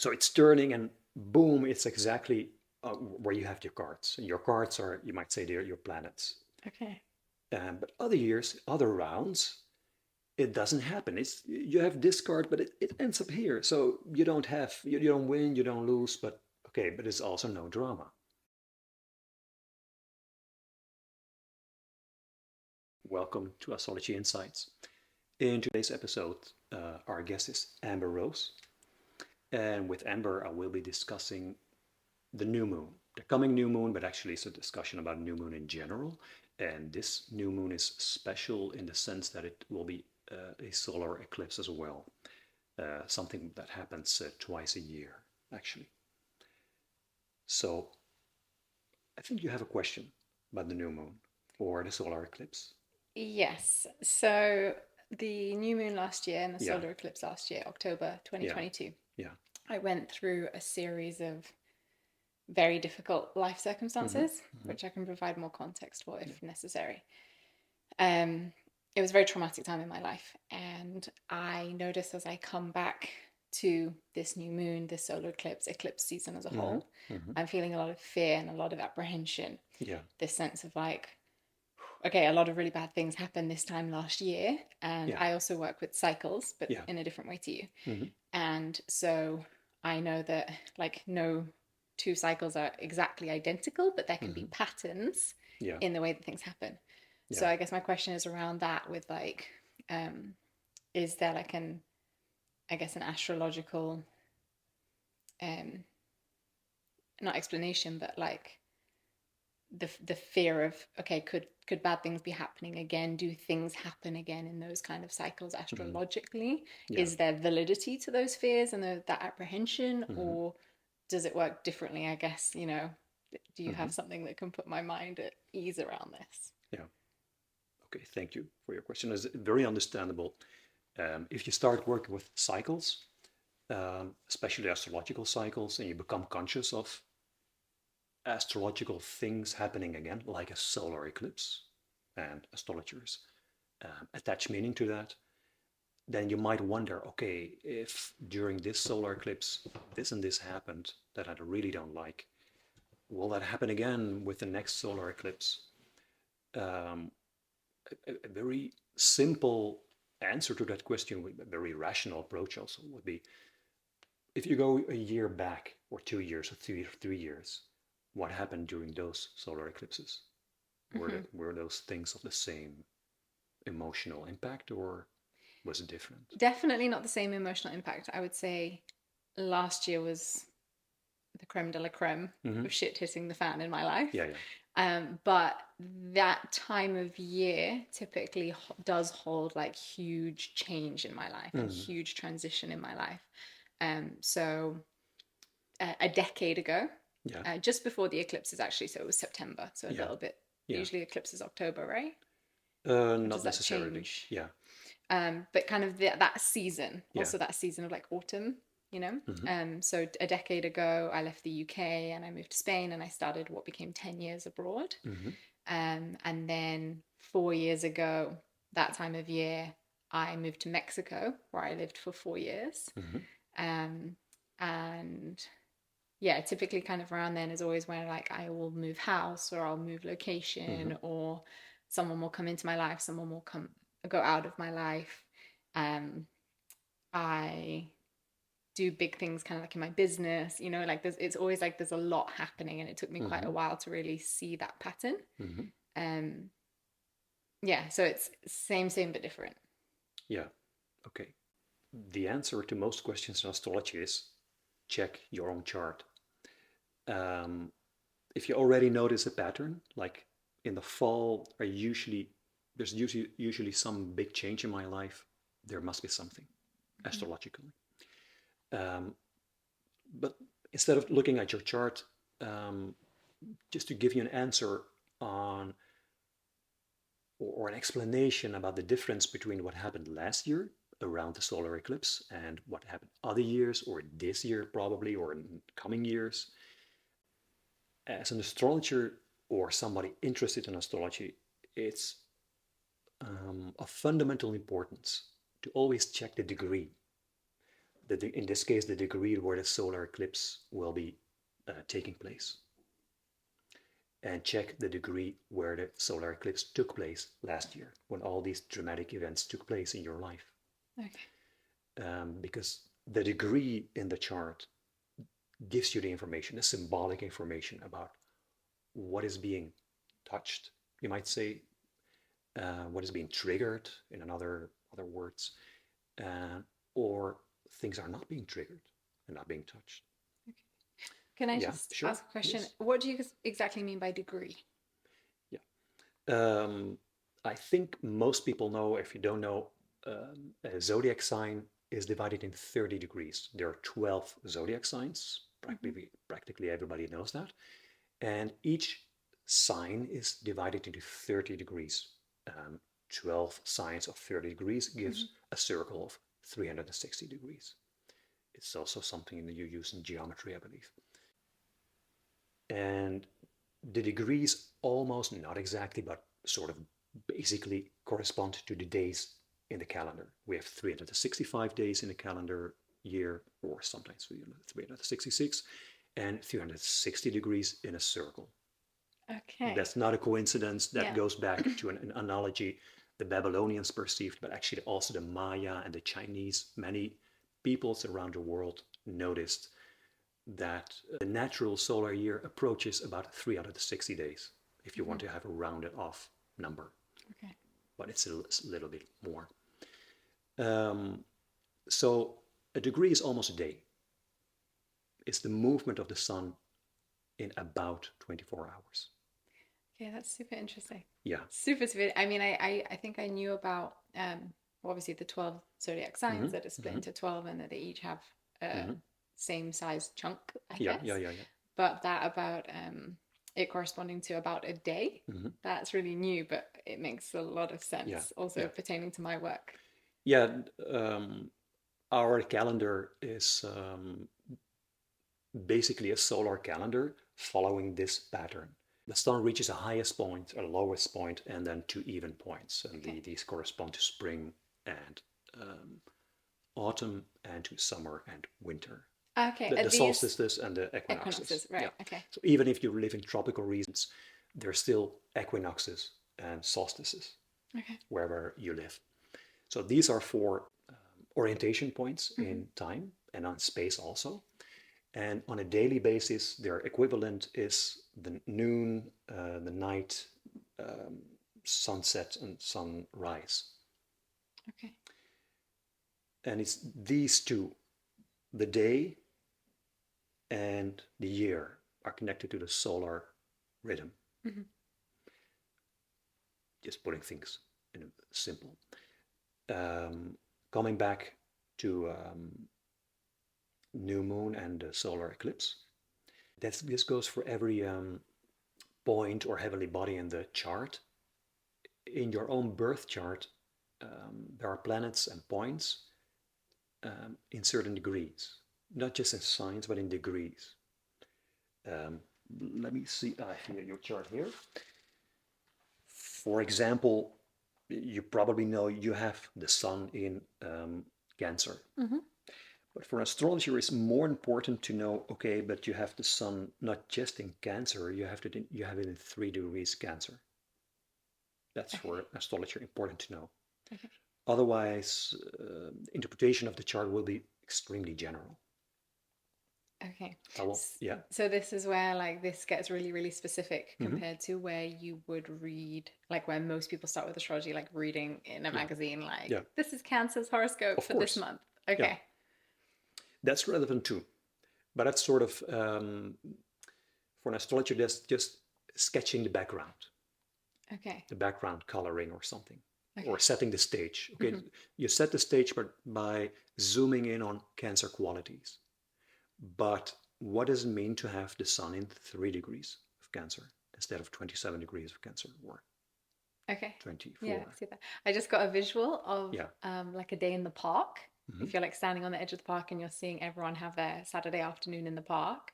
So it's turning and boom, it's exactly where you have your cards. And your cards are, you might say, they're your planets. Okay. But other years, other rounds, it doesn't happen. It's you have this card, but it ends up here. So you don't have you don't win, you don't lose, but okay, but it's also no drama. Welcome to Astrology Insights. In today's episode, our guest is Amber Rose, and with Amber, I will be discussing the new moon, the coming new moon, but actually it's a discussion about new moon in general. And this new moon is special in the sense that it will be a solar eclipse as well, something that happens twice a year, actually. So I think you have a question about the new moon or the solar eclipse. Yes. So the new moon last year and the Yeah, solar eclipse last year, October yeah, 2022, yeah. I went through a series of very difficult life Mm-hmm, circumstances, mm-hmm, which I can provide more context for yeah, if necessary. Um, it was a very traumatic time in my life, and I noticed as I come back to this new moon, this solar eclipse, eclipse season as a mm-hmm, whole, mm-hmm, I'm feeling a lot of fear and a lot of apprehension. yeah, This sense of like, okay, a lot of really bad things happened this time last year. And yeah, I also work with cycles, but yeah. in a different way to you. Mm-hmm, And so I know that like no two cycles are exactly identical, but there can be mm-hmm, patterns yeah, in the way that things happen. So yeah. I guess my question is around that with like, um, is there like an, I guess, an astrological, um, not explanation, but like the fear of, okay, could bad things be happening again? Do things happen again in those kind of cycles Mm-hmm, astrologically? yeah. Is there validity to those fears and that apprehension, Mm-hmm, or does it work differently? I guess, do you mm-hmm, have something that can put my mind at ease around this? yeah. Okay, thank you for your question. It's very understandable. If you start working with cycles, especially astrological cycles, and you become conscious of astrological things happening again, like a solar eclipse, and astrologers attach meaning to that, then you might wonder, okay, if during this solar eclipse this and this happened that I really don't like, will that happen again with the next solar eclipse? Um, a very simple answer to that question, a very rational approach also would be, if you go a year back, or 2 years, or 3 years, what happened during those solar eclipses? Mm-hmm. Were those things of the same emotional impact, or was it different? Definitely not the same emotional impact. I would say last year was the creme de la creme Mm-hmm. of shit hitting the fan in my life. Yeah, yeah. But that time of year typically does hold like huge change in my life and Mm-hmm. huge transition in my life. So a decade ago, Yeah, just before the eclipses actually, so it was September, so a yeah, little bit. yeah. Usually eclipses October, right? Or does Not that necessarily. change? Yeah, But kind of that season, yeah. also that season of like autumn, you know. Mm-hmm. So a decade ago, I left the UK and I moved to Spain and I started what became 10 years abroad. Mm-hmm. And then 4 years ago, that time of year, I moved to Mexico where I lived for 4 years. Mm-hmm. Um, and yeah, typically kind of around then is always when like I will move house or I'll move Mm-hmm. location or someone will come into my life, someone will come go out of my life. Um, I do big things kind of like in my business, like it's always like there's a lot happening and it took me quite Mm-hmm. a while to really see that pattern. Mm-hmm. Um, yeah, so it's same but different. Yeah. Okay. The answer to most questions in astrology is check your own chart. Um, if you already notice a pattern, like in the fall, there's usually some big change in my life. There must be something Mm-hmm. astrologically. Um, but instead of looking at your chart, um, just to give you an answer on or an explanation about the difference between what happened last year around the solar eclipse and what happened other years or this year probably or in coming years. As an astrologer or somebody interested in astrology, it's of fundamental importance to always check the degree. in this case, the degree where the solar eclipse will be taking place. And check the degree where the solar eclipse took place last year, when all these dramatic events took place in your life. Okay. Because the degree in the chart gives you the information, the symbolic information about what is being touched, you might say, what is being triggered, in other words, or things are not being triggered and not being touched. Okay. Can I Yeah, just sure. ask a question? Yes. What do you exactly mean by degree? Yeah. I think most people know, if you don't know, a zodiac sign is divided in 30 degrees. There are 12 zodiac signs. Practically everybody knows that. And each sign is divided into 30 degrees. 12 signs of 30 degrees gives a circle of 360 degrees. It's also something that you use in geometry, I believe. And the degrees almost, not exactly, but sort of basically correspond to the days in the calendar. We have 365 days in a calendar year, or sometimes 366, and 360 degrees in a circle. Okay. That's not a coincidence. That Yeah. goes back to an analogy the Babylonians perceived, but actually also the Maya and the Chinese. Many peoples around the world noticed that the natural solar year approaches about 360 days if you want to have a rounded off number. Okay. But it's a little bit more. So a degree is almost a day. It's the movement of the sun in about 24 hours. Okay, that's super interesting. Yeah. Super, super. I mean, I think I knew about obviously the 12 zodiac signs that are split into 12 and that they each have a same size chunk, I guess. Yeah. But that about it corresponding to about a day, that's really new, but it makes a lot of sense also pertaining to my work. Yeah, our calendar is basically a solar calendar following this pattern. The sun reaches a highest point, a lowest point, and then two even points. And these correspond to spring and autumn, and to summer and winter. Okay. The solstices and the equinoxes. Right. Yeah. Okay. So even if you live in tropical regions, there's still equinoxes and solstices wherever you live. So these are four orientation points in time and on space also. And on a daily basis, their equivalent is the noon, the night, sunset, and sunrise. Okay. And it's these two, the day and the year, are connected to the solar rhythm. Just putting things in simple. Coming back to new moon and solar eclipse. This goes for every point or heavenly body in the chart. In your own birth chart, there are planets and points in certain degrees, not just in signs, but in degrees. Let me see. I have your chart here. For example, you probably know you have the sun in Cancer. But for an astrologer, it's more important to know, okay, but you have the sun not just in Cancer, you have it in 3 degrees Cancer. That's for an astrologer important to know. Otherwise, interpretation of the chart will be extremely general. Okay. Yeah. So this is where like this gets really, really specific compared to where you would read, like where most people start with astrology, like reading in a magazine, like this is Cancer's horoscope for this month. Okay. Yeah. That's relevant too. But that's sort of, for an astrologer, that's just sketching the background. Okay. The background coloring or something. Or setting the stage. Okay. You set the stage by zooming in on Cancer qualities. But what does it mean to have the sun in 3 degrees of Cancer instead of 27 degrees of Cancer or 24? Yeah, I see that. I just got a visual of like a day in the park. If you're like standing on the edge of the park and you're seeing everyone have their Saturday afternoon in the park,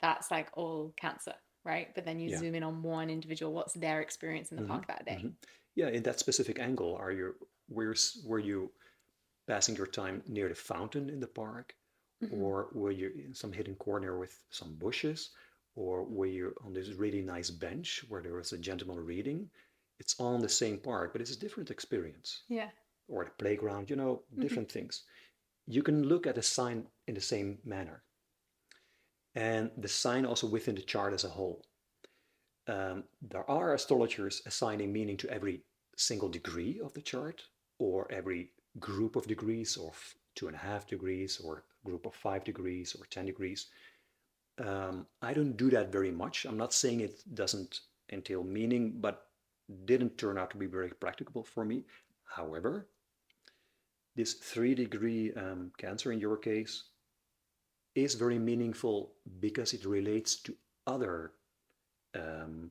that's like all Cancer, right? But then you zoom in on one individual, what's their experience in the park that day? Yeah, in that specific angle, were you passing your time near the fountain in the park, Mm-hmm. or were you in some hidden corner with some bushes, or were you on this really nice bench where there was a gentleman reading? It's all in the same park, but it's a different experience. Yeah. Or the playground, Mm-hmm. different things. You can look at a sign in the same manner. And the sign also within the chart as a whole. There are astrologers assigning meaning to every single degree of the chart, or every group of degrees, or 2.5 degrees, or group of 5 degrees, or 10 degrees. I don't do that very much. I'm not saying it doesn't entail meaning, but didn't turn out to be very practicable for me. However, this 3 degree Cancer in your case is very meaningful because it relates to other um,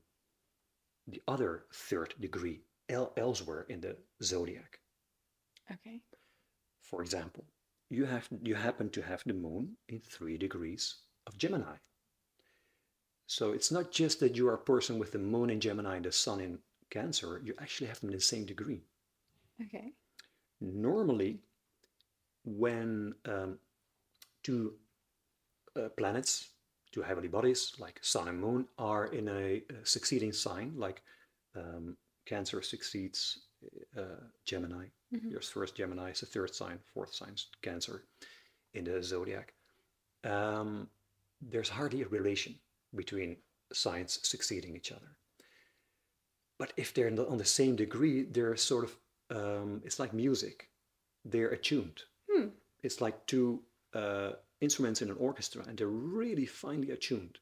the other third degree elsewhere in the zodiac. Okay. For example, you happen to have the moon in 3 degrees of Gemini. So it's not just that you are a person with the moon in Gemini and the sun in Cancer, you actually have them in the same degree. Okay. Normally, when two planets, two heavenly bodies like sun and moon, are in a succeeding sign, like Cancer succeeds Gemini. Mm-hmm. Here's first Gemini is the third sign, fourth sign is Cancer in the zodiac. There's hardly a relation between signs succeeding each other. But if they're on the same degree, they're sort of, it's like music. They're attuned. Hmm. It's like two instruments in an orchestra, and they're really finely attuned,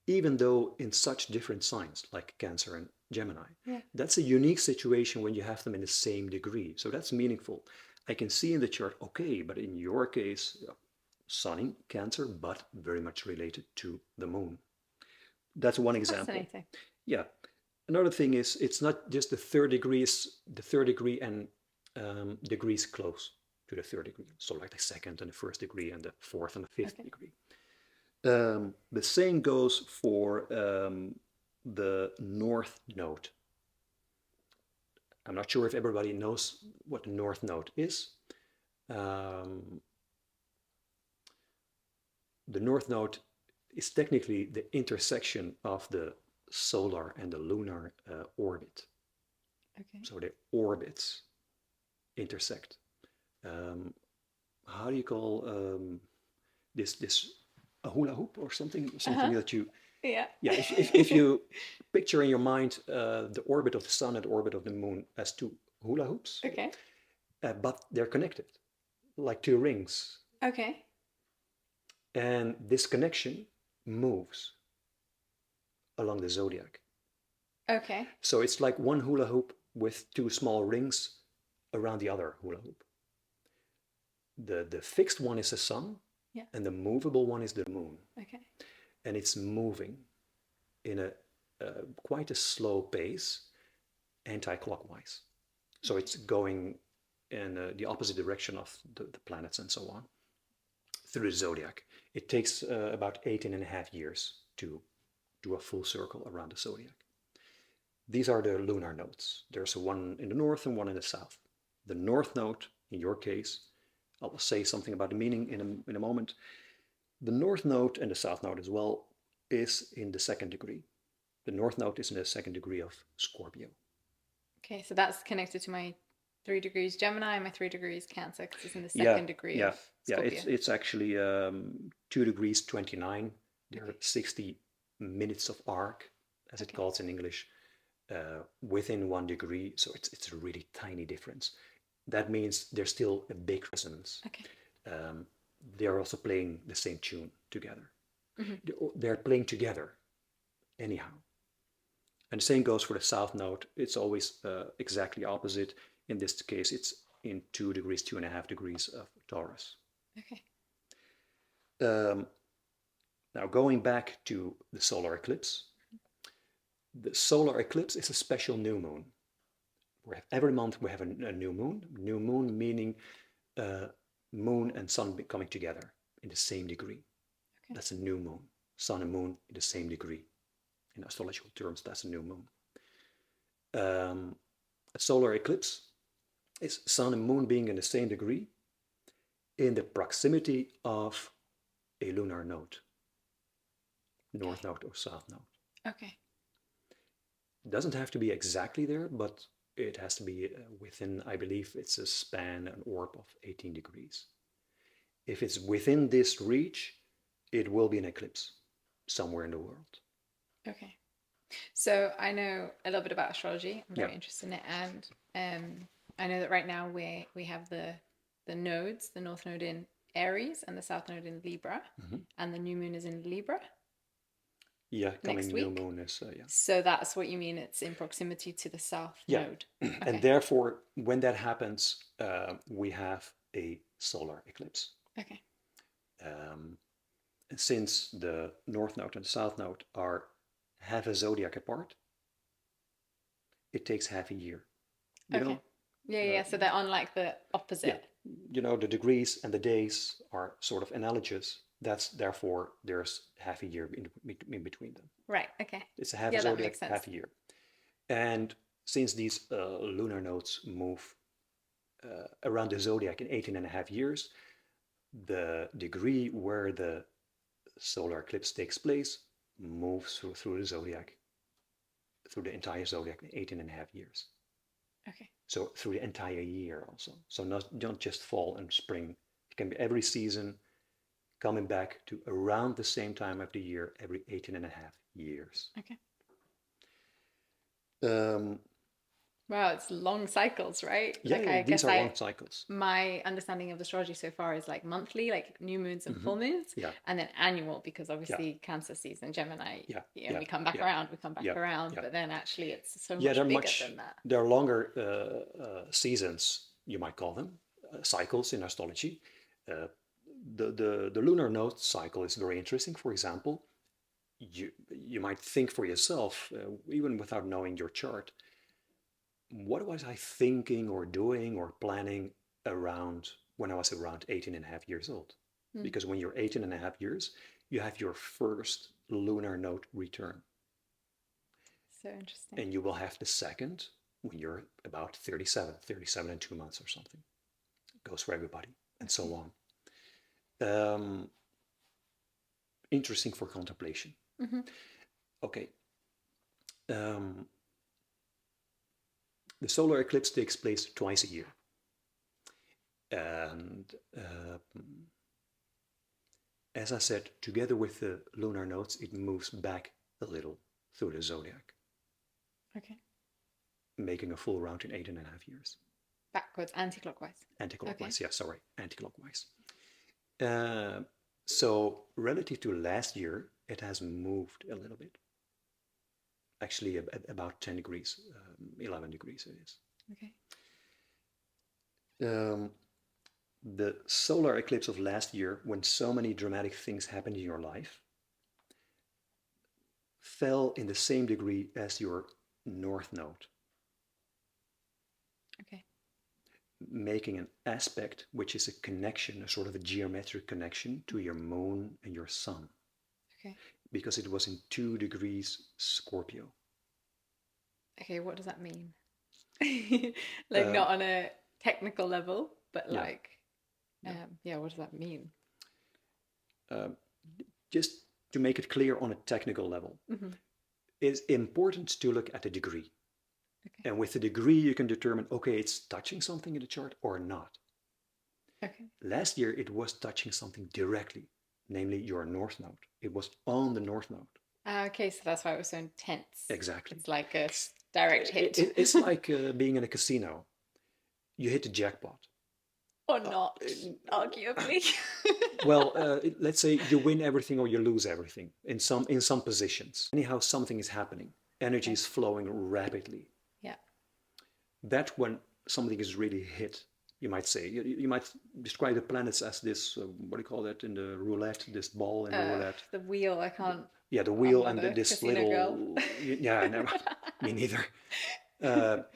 even though in such different signs like Cancer and Gemini. Yeah. That's a unique situation when you have them in the same degree. So that's meaningful. I can see in the chart, okay, but in your case, Sun in Cancer, but very much related to the moon. That's one example. Fascinating. Yeah. Another thing is it's not just the third degree and degrees close to the third degree. So like the second and the first degree and the fourth and the fifth Okay. degree. The same goes for the North Node. I'm not sure if everybody knows what the North Node is. Um, the North Node is technically the intersection of the solar and the lunar orbit. Okay. So the orbits intersect. Um, how do you call this a hula hoop or something Uh-huh. that you Yeah. yeah if you picture in your mind the orbit of the sun and the orbit of the moon as two hula hoops, Okay. but they're connected like two rings, Okay. and this connection moves along the zodiac. Okay. So it's like one hula hoop with two small rings around the other hula hoop. The fixed one is the sun, Yeah. and the movable one is the moon, Okay. and it's moving in a quite a slow pace, anti-clockwise. So it's going in the opposite direction of the planets and so on through the zodiac. It takes about 18.5 years to do a full circle around the zodiac. These are the lunar nodes. There's one in the north and one in the south. The north node, in your case, I'll say something about the meaning in a moment. The north node and the south node as well is in the second degree. The north node is in the second degree of Scorpio. Okay. So that's connected to my 3 degrees Gemini and my 3 degrees Cancer because it's in the Yeah, second degree yeah, of yeah. Scorpio. It's actually 2 degrees 29. There are Okay. 60 minutes of arc, as it Okay. calls in English, within 1 degree. So it's a really tiny difference. That means there's still a big resonance. Okay. Um, they're also playing the same tune together. Mm-hmm. They're playing together anyhow. And the same goes for the south node. It's always exactly opposite. In this case, it's in 2 degrees, 2.5 degrees of Taurus. Okay. Um, Now, going back to the solar eclipse, the solar eclipse is a special new moon. Every month we have a new moon. New moon meaning uh, moon and sun coming together in the same degree. Okay. That's a new moon. Sun and moon in the same degree. In astrological terms, that's a new moon. A solar eclipse is sun and moon being in the same degree, in the proximity of a lunar node, north node or south node. Okay. It doesn't have to be exactly there, but it has to be within, I believe it's a span, an orb of 18 degrees. If it's within this reach, it will be an eclipse somewhere in the world. Okay. So I know a little bit about astrology. I'm Yeah. very interested in it, and I know that right now we have the nodes, the north node in Aries and the south node in Libra, and the new moon is in Libra. Yeah, coming Next new week. moon is, yeah. So that's what you mean, it's in proximity to the south Yeah. node. And therefore, when that happens, we have a solar eclipse. Okay. Since the north node and the south node are half a zodiac apart, it takes half a year. You Okay. know, Yeah. So they're on like the opposite. yeah, you know, the degrees and the days are sort of analogous. That's therefore there's half a year in between them. Right. Okay. It's a half Yeah, a that zodiac, makes sense. half a year. And since these lunar nodes move around the zodiac in 18 and a half years, the degree where the solar eclipse takes place moves through the zodiac, through the entire zodiac in 18 and a half years. Okay. So through the entire year also. So not just fall and spring. It can be every season coming back to around the same time of the year every 18 and a half years. Okay. Um, Wow, it's long cycles, right? yeah, Like I these guess are long cycles. my understanding of astrology so far is like monthly, like new moons and full moons, Yeah. and then annual because obviously Cancer season, Gemini, we come back around, but then actually it's so much bigger than that. There are longer seasons, you might call them, cycles in astrology. The lunar node cycle is very interesting. For example, you might think for yourself, even without knowing your chart, what was I thinking or doing or planning around when I was around 18 and a half years old? Because when you're 18 and a half years, you have your first lunar node return. So interesting. And you will have the second when you're about 37 and 2 months or something. It goes for everybody, and so on. Interesting for contemplation. Okay. The solar eclipse takes place twice a year. And as I said, together with the lunar nodes, it moves back a little through the zodiac. Okay. Making a full round in 8.5 years. Backwards, anti-clockwise. Anti-clockwise, okay. Yeah, sorry, anti-clockwise. So relative to last year, it has moved a little bit. Actually, about 10 degrees, 11 degrees it is. Okay. The solar eclipse of last year, when so many dramatic things happened in your life, fell in the same degree as your north node. Okay. Making an aspect, which is a connection, a sort of a geometric connection to your moon and your sun. Okay. Because it was in 2 degrees Scorpio. Okay, what does that mean? Like not on a technical level, but like, what does that mean? Just to make it clear on a technical level, it's important to look at the degree. Okay. And with the degree, you can determine, okay, it's touching something in the chart or not. Okay. Last year, it was touching something directly, namely your north node. It was on the north node. Okay, so that's why it was so intense. Exactly. It's like a direct hit. It's like being in a casino. You hit the jackpot. Or not, arguably. Well, let's say you win everything or you lose everything in some positions. Anyhow, something is happening. Energy is flowing rapidly. Yeah. That's when something is really hit, you might say. You might describe the planets as this, what do you call that in the roulette, this ball in the roulette? The wheel, I can't. Yeah, the wheel and this little... Girl. Yeah, never, me neither. But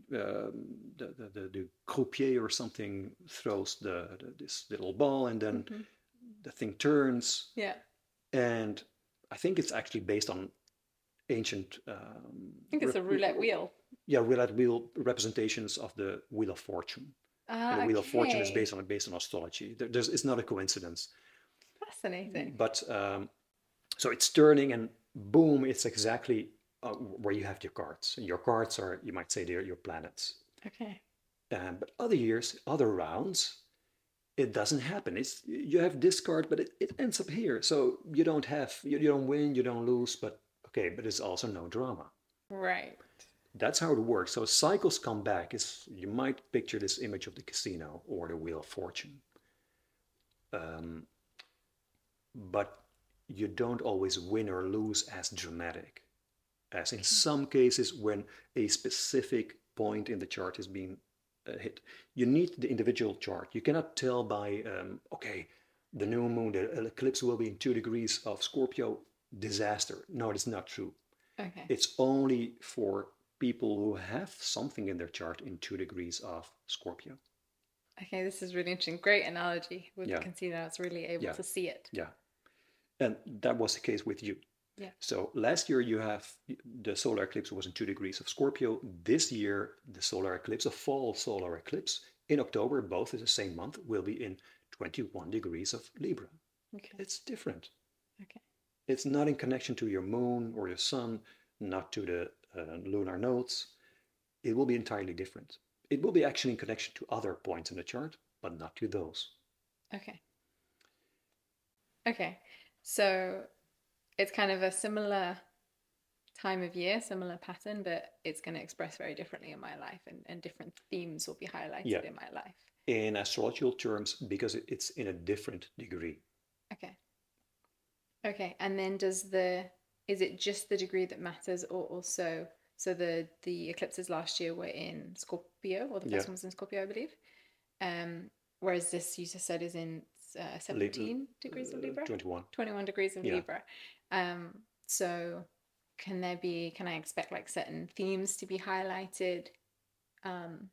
the croupier or something throws this little ball and then the thing turns. Yeah. And I think it's actually based on ancient... I think it's a roulette wheel. Yeah, roulette wheel representations of the Wheel of Fortune. And the Wheel of Fortune is Okay. based on astrology. It's not a coincidence. Fascinating. But so it's turning, and boom, it's exactly where you have your cards. Your cards are, you might say, they're your planets. Okay. But other years, other rounds, it doesn't happen. It's you have this card, but it ends up here. So you don't win, you don't lose, but okay, but it's also no drama. Right. That's how it works. So cycles come back. Is you might picture this image of the casino or the Wheel of Fortune, um, but you don't always win or lose as dramatic as in Okay. some cases when a specific point in the chart is being hit. You need the individual chart. You cannot tell by, okay, the new moon, the eclipse will be in 2 degrees of Scorpio, disaster. No, it's not true. Okay. It's only for people who have something in their chart in 2 degrees of Scorpio. Okay, this is really interesting. Great analogy with the Yeah, casino. I was really able yeah, to see it. yeah. And that was the case with you. Yeah. So last year you have the solar eclipse was in 2 degrees of Scorpio. This year the solar eclipse, a fall solar eclipse in October, both in the same month, will be in 21 degrees of Libra. Okay. It's different. Okay. It's not in connection to your moon or your sun, not to the lunar nodes. It will be entirely different. It will be actually in connection to other points in the chart, but not to those. Okay. Okay. So it's kind of a similar time of year, similar pattern, but it's going to express very differently in my life, and different themes will be Yeah, highlighted in my life. in astrological terms, because it's in a different degree. Okay. Okay. And then is it just the degree that matters, or also, so the eclipses last year were in Scorpio, or the Yeah, first one was in Scorpio, I believe. Whereas this, you just said, is in 17 degrees of Libra, 21. 21 degrees of Yeah. Libra. So can I expect like certain themes to be highlighted? Um,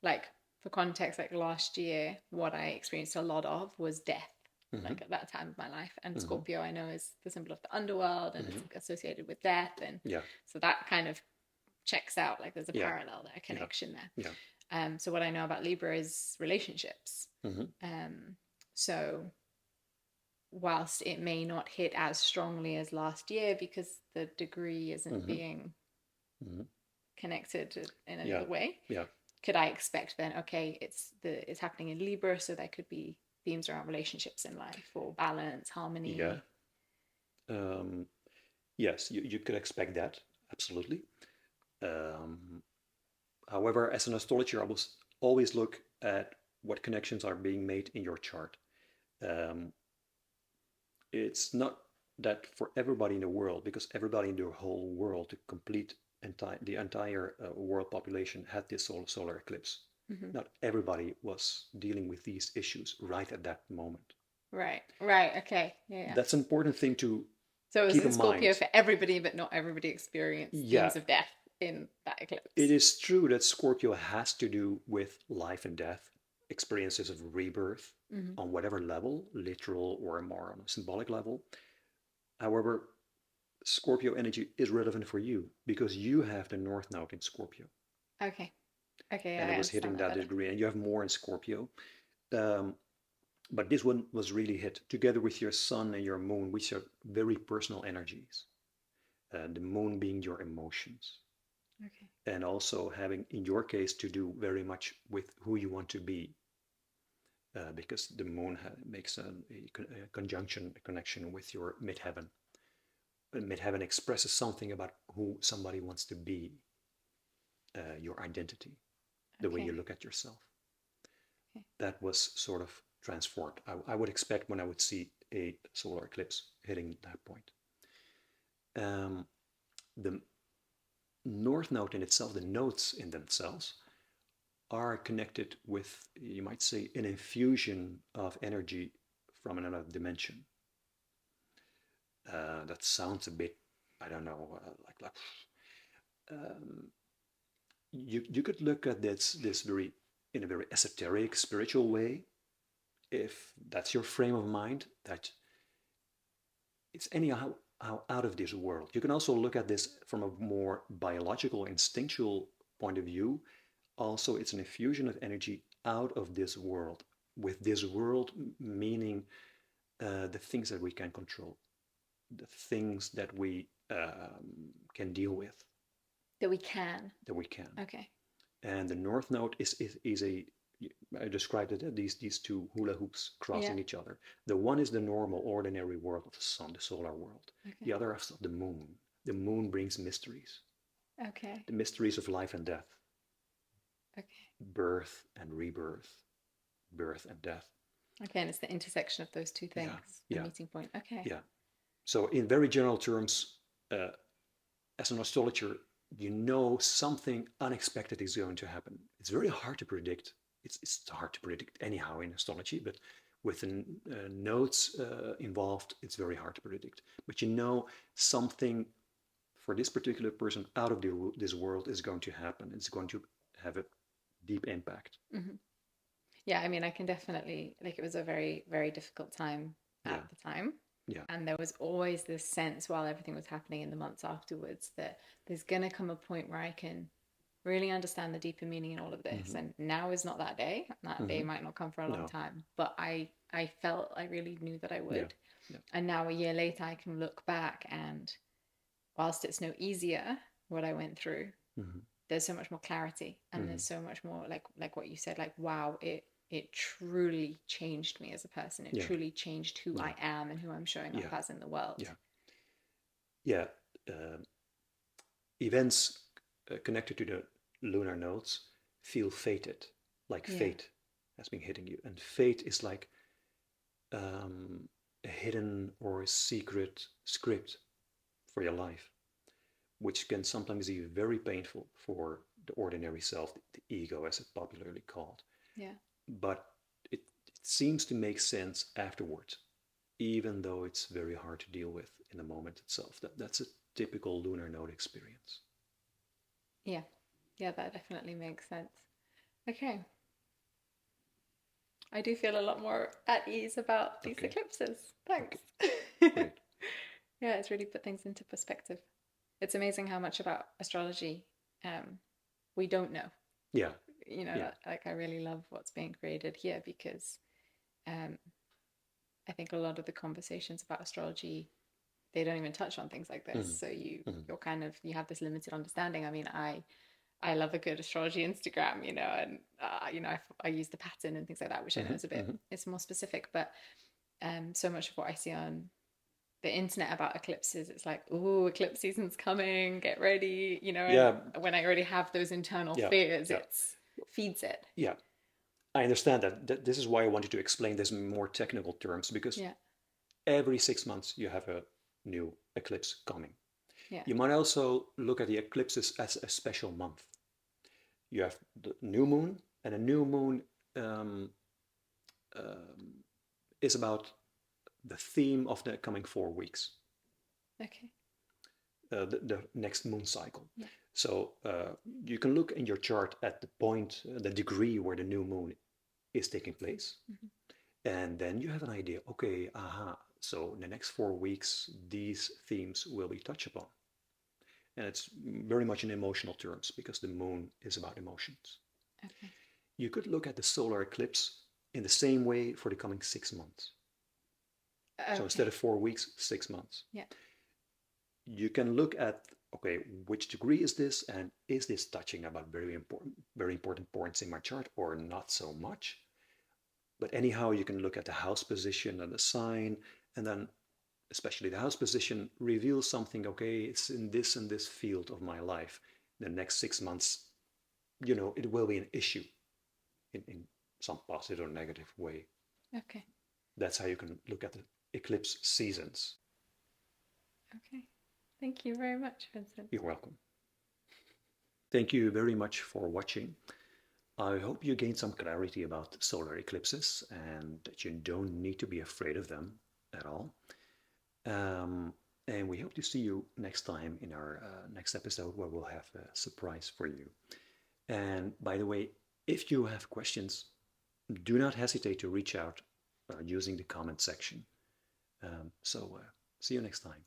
like for context, like last year, what I experienced a lot of was death, Mm-hmm. like at that time of my life. And Mm-hmm. Scorpio, I know, is the symbol of the underworld and Mm-hmm. it's associated with death. And Yeah. so that kind of checks out, like there's a Yeah. parallel there, a Yeah. connection there. Yeah. So what I know about Libra is relationships. Mm-hmm. So whilst it may not hit as strongly as last year because the degree isn't Mm-hmm. being Mm-hmm. connected in Yeah. another way, Yeah. could I expect then, okay, it's happening in Libra, so there could be themes around relationships in life, or balance, Yeah. harmony? Um, yes, you could expect that. Absolutely. Um, However, as an astrologer, I will always look at what connections are being made in your chart. Um, it's not that for everybody in the world, because everybody in the whole world, to complete the entire world population, had this solar eclipse. Mm-hmm. Not everybody was dealing with these issues right at that moment. Right, right, okay, yeah, yeah. That's an important thing to So it was keep in in Scorpio mind. for everybody, but not everybody experienced Yeah, themes of death in that it eclipse. is true that Scorpio has to do with life and death, experiences of rebirth Mm-hmm. on whatever level, literal or more on a symbolic level. However, Scorpio energy is relevant for you because you have the North Node in Scorpio, Okay, okay, and I it was understand hitting that that better. degree, and you have more in Scorpio. Um, but this one was really hit together with your Sun and your Moon, which are very personal energies. The Moon being your emotions, Okay, and also having, in your case, to do very much with who you want to be, because the Moon makes a conjunction, a connection with your midheaven. Midheaven expresses something about who somebody wants to be, your identity, the way you okay, look at yourself. okay. That was sort of transformed. I would expect when I would see a solar eclipse hitting that point. Um, the North Node in itself, the nodes in themselves, are connected with, you might say, an infusion of energy from another dimension. That sounds a bit, I don't know, like um, you could look at this very in a very esoteric, spiritual way, if that's your frame of mind, that it's anyhow out of this world. You can also look at this from a more biological, instinctual point of view. Also, it's an infusion of energy out of this world. With this world, meaning the things that we can control, the things that we can deal with, That we can. that we can. Okay. And the North Node is a, I described it, these two hula hoops crossing Yeah. each other. The one is the normal, ordinary world of the sun, the solar world. Okay. The other is the moon. The moon brings mysteries, Okay. the mysteries of life and death, Okay. birth and rebirth, birth and death. Okay, and it's the intersection of those two things, the meeting point. Okay. Yeah. So in very general terms, as an astrologer, you know something unexpected is going to happen. It's very hard to predict. It's hard to predict anyhow in astrology, but with nodes involved, it's very hard to predict. But you know something for this particular person out of this world is going to happen. It's going to have a deep impact. Mm-hmm. Yeah, I mean, I can definitely, like, it was a very, very difficult time at the time. Yeah. And there was always this sense while everything was happening in the months afterwards that there's going to come a point where I can really understand the deeper meaning in all of this. And now is not that day. That day might not come for a long time. But I felt, I really knew that I would. Yeah. And now a year later, I can look back and whilst it's no easier what I went through, there's so much more clarity and there's so much more like what you said, like, wow, it truly changed me as a person. It truly changed who I am and who I'm showing up as in the world. Yeah. Events connected to the lunar nodes feel fated, like fate has been hitting you. And fate is like a hidden or a secret script for your life, which can sometimes be very painful for the ordinary self, the ego, as it's popularly called. Yeah. But it seems to make sense afterwards, even though it's very hard to deal with in the moment itself. That's a typical lunar node experience. Yeah. Yeah, that definitely makes sense. Okay. I do feel a lot more at ease about these eclipses. Thanks. Okay. Great. Yeah, it's really put things into perspective. It's amazing how much about astrology we don't know. Yeah. You know, like I really love what's being created here because I think a lot of the conversations about astrology, they don't even touch on things like this. So you're kind of, you have this limited understanding. I mean, I love a good astrology Instagram, you know, and you know, I use the pattern and things like that, which I know is a bit, it's more specific, but so much of what I see on the internet about eclipses, it's like, oh, eclipse season's coming, get ready, you know. And when I already have those internal fears, it feeds it. Yeah, I understand that. This is why I wanted to explain this in more technical terms, because every 6 months you have a new eclipse coming. You might also look at the eclipses as a special month. You have the new moon, and a new moon is about the theme of the coming 4 weeks. Okay. The next moon cycle. Yeah. So you can look in your chart at the point, the degree where the new moon is taking place. And then you have an idea, okay, so in the next 4 weeks, these themes will be touched upon. And it's very much in emotional terms because the moon is about emotions. Okay. You could look at the solar eclipse in the same way for the coming 6 months. Okay. So instead of 4 weeks, 6 months. Yeah. You can look at, okay, which degree is this, and is this touching about very important points in my chart or not so much? But anyhow, you can look at the house position and the sign, and then especially the house position reveals something, okay, it's in this and this field of my life. The next 6 months, you know, it will be an issue in some positive or negative way. Okay. That's how you can look at the eclipse seasons. Okay. Thank you very much, Vincent. You're welcome. Thank you very much for watching. I hope you gained some clarity about solar eclipses and that you don't need to be afraid of them at all. And we hope to see you next time in our next episode where we'll have a surprise for you. And by the way, if you have questions, do not hesitate to reach out using the comment section. So see you next time.